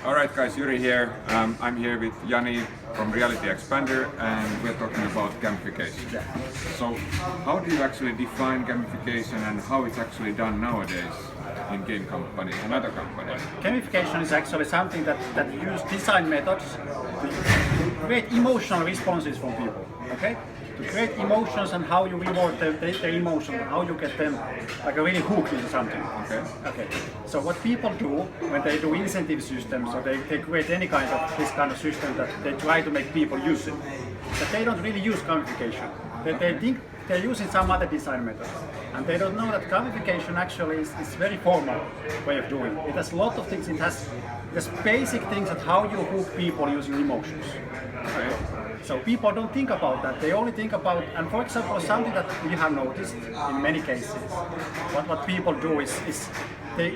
All right, guys, Jyri here. I'm here with Jani from Realityxpander, and we're talking about gamification. Yeah. So, how do you actually define gamification and how it's actually done nowadays in game companies and other companies? Gamification is actually something that use design methods to create emotional responses from people. Okay? To create emotions and how you reward their emotions, how you get them like really hooked into something. Okay. So what people do when they do incentive systems, or they create any kind of this kind of system that they try to make people use it, but they don't really use gamification. They think they're using some other design method, and they don't know that gamification actually is very formal way of doing it. It has a lot of things. It has basic things at how you hook people using emotions. Okay. So people don't think about that. They only think about, and for example, something that we have noticed in many cases, what people do is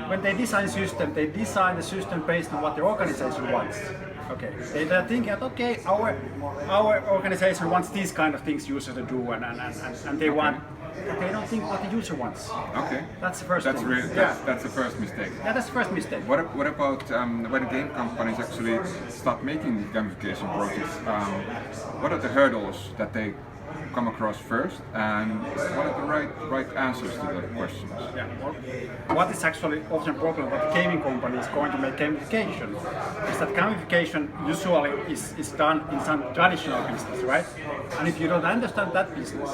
when they design system, they design the system based on what the organization wants. Okay, they're thinking that okay, our organization wants these kind of things users to do, and they want. But they don't think what the user wants. Okay. That's the first thing. That's the first mistake. Yeah, that's the first mistake. What about when game companies actually start making gamification projects? What are the hurdles that they come across first, and what are the right answers to the questions? Yeah. Well, what is actually often a problem with gaming companies going to make gamification is that gamification usually is done in some traditional business, right? And if you don't understand that business,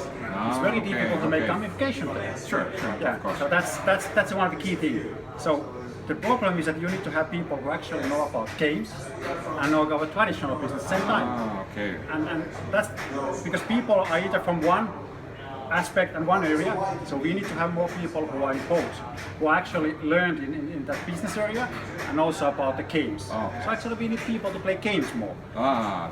it's very difficult to make gamification there. Sure, yeah. Of course. So that's one of the key things. So the problem is that you need to have people who actually know about games and know about traditional business at the same time. Okay. And that's because people are either from one aspect and one area, so we need to have more people who are in both, who actually learned in that business area and also about the games. Oh. So actually we need people to play games more.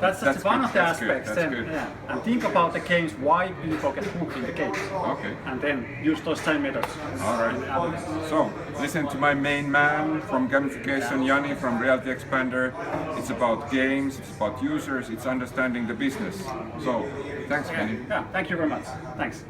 That's one good. of the aspects. That's good. Yeah. And think about the games, why people get hooked in the games. Okay. And then use those same methods. All right. So listen to my main man from Gamification, Jani from Realityxpander. It's about games, it's about users, it's understanding the business. So thanks, Jani. Yeah, thank you very much. Thanks.